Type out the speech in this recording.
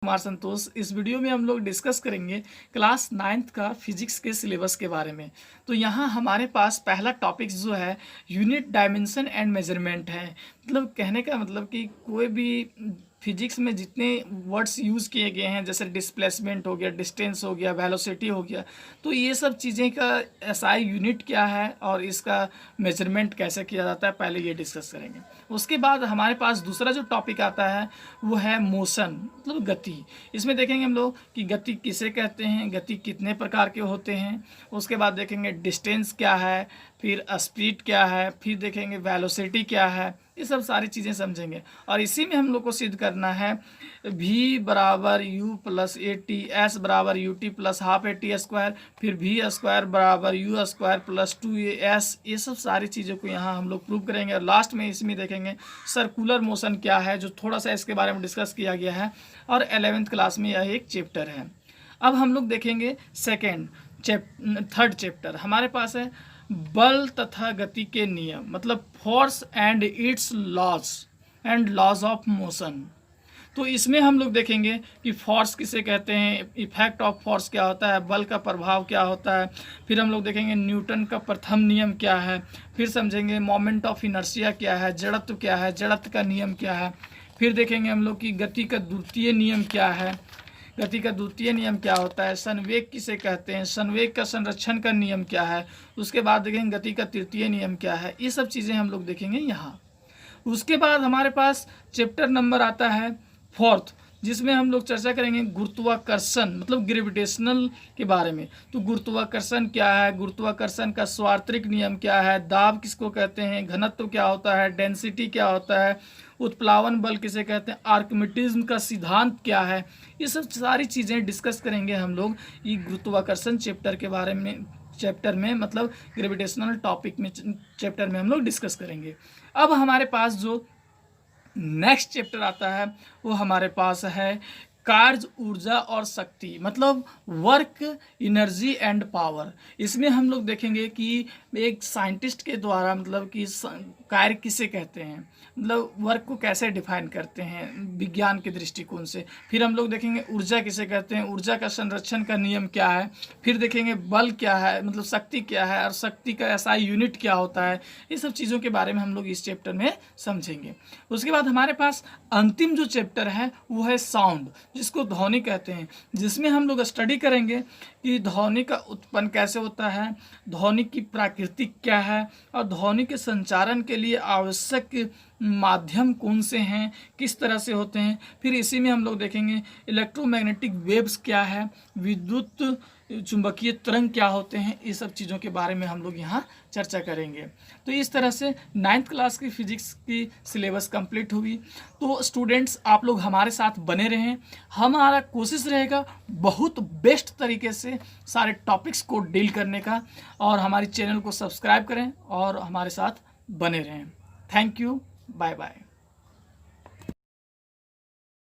कुमार संतोष। इस वीडियो में हम लोग डिस्कस करेंगे क्लास 9th का फिजिक्स के सिलेबस के बारे में। तो यहाँ हमारे पास पहला टॉपिक जो है यूनिट डायमेंशन एंड मेजरमेंट है। मतलब कहने का मतलब कि कोई भी फिजिक्स में जितने वर्ड्स यूज़ किए गए हैं, जैसे डिस्प्लेसमेंट हो गया, डिस्टेंस हो गया, वेलोसिटी हो गया, तो ये सब चीज़ें का एसआई यूनिट क्या है और इसका मेजरमेंट कैसे किया जाता है, पहले ये डिस्कस करेंगे। उसके बाद हमारे पास दूसरा जो टॉपिक आता है वो है मोशन, मतलब गति। इसमें देखेंगे हम लोग कि गति किसे कहते हैं, गति कितने प्रकार के होते हैं। उसके बाद देखेंगे डिस्टेंस क्या है, फिर स्पीड क्या है, फिर देखेंगे वेलोसिटी क्या है, ये सब सारी चीज़ें समझेंगे। और इसी में हम लोग को सिद्ध करना है v बराबर u plus a t, s बराबर u t plus half a t square, फिर v स्क्वायर बराबर यू स्क्वायर प्लस 2as, ये सब सारी चीज़ों को यहाँ हम लोग प्रूव करेंगे। और लास्ट में इसमें देखेंगे सर्कुलर मोशन क्या है, जो थोड़ा सा इसके बारे में डिस्कस किया गया है और 11th क्लास में यह एक चैप्टर है। अब हम लोग देखेंगे थर्ड चैप्टर हमारे पास है बल तथा गति के नियम, मतलब force and its laws and laws of motion. तो इसमें हम लोग देखेंगे कि फोर्स किसे कहते हैं, इफेक्ट ऑफ फोर्स क्या होता है, बल का प्रभाव क्या होता है, फिर हम लोग देखेंगे न्यूटन का प्रथम नियम क्या है, फिर समझेंगे मोमेंट ऑफ इनर्शिया क्या है, जड़त्व क्या है, जड़त्व का नियम क्या है, फिर देखेंगे हम लोग कि गति का द्वितीय नियम क्या है, गति का द्वितीय नियम क्या होता है, संवेग किसे कहते हैं, संवेग का संरक्षण का नियम क्या है, उसके बाद देखेंगे गति का तृतीय नियम क्या है। ये सब चीज़ें हम लोग देखेंगे यहाँ। उसके बाद हमारे पास चैप्टर नंबर आता है फोर्थ, जिसमें हम लोग चर्चा करेंगे गुरुत्वाकर्षण, मतलब ग्रेविटेशनल के बारे में। तो गुरुत्वाकर्षण क्या है, गुरुत्वाकर्षण का सार्वत्रिक नियम क्या है, दाब किसको कहते हैं, घनत्व क्या होता है, डेंसिटी क्या होता है, उत्प्लावन बल किसे कहते हैं, आर्किमिडीज का सिद्धांत क्या है, ये सब सारी चीज़ें डिस्कस करेंगे हम लोग ये गुरुत्वाकर्षण चैप्टर के बारे में, मतलब ग्रेविटेशनल टॉपिक में चैप्टर में हम लोग डिस्कस करेंगे। अब हमारे पास जो नेक्स्ट चैप्टर आता है वो हमारे पास है कार्य, ऊर्जा और शक्ति, मतलब वर्क, एनर्जी एंड पावर। इसमें हम लोग देखेंगे कि एक साइंटिस्ट के द्वारा मतलब कि कार्य किसे कहते हैं, मतलब वर्क को कैसे डिफाइन करते हैं विज्ञान के दृष्टिकोण से। फिर हम लोग देखेंगे ऊर्जा किसे कहते हैं, ऊर्जा का संरक्षण का नियम क्या है, फिर देखेंगे बल क्या है, मतलब शक्ति क्या है, और शक्ति का एसआई यूनिट क्या होता है। ये सब चीज़ों के बारे में हम लोग इस चैप्टर में समझेंगे। उसके बाद हमारे पास अंतिम जो चैप्टर है वो है साउंड, जिसको ध्वनि कहते हैं, जिसमें हम लोग स्टडी करेंगे कि ध्वनि का उत्पन्न कैसे होता है, ध्वनि की प्रकृति क्या है, और ध्वनि के संचारण के लिए आवश्यक माध्यम कौन से हैं, किस तरह से होते हैं। फिर इसी में हम लोग देखेंगे इलेक्ट्रोमैग्नेटिक वेव्स क्या है, विद्युत चुंबकीय तरंग क्या होते हैं, ये सब चीज़ों के बारे में हम लोग यहाँ चर्चा करेंगे। तो इस तरह से 9th क्लास की फिजिक्स की सिलेबस कंप्लीट हुई। तो स्टूडेंट्स आप लोग हमारे साथ बने रहें, हमारा कोशिश रहेगा बहुत बेस्ट तरीके से सारे टॉपिक्स को डील करने का, और हमारी चैनल को सब्सक्राइब करें और हमारे साथ बने रहें। Thank you, bye bye.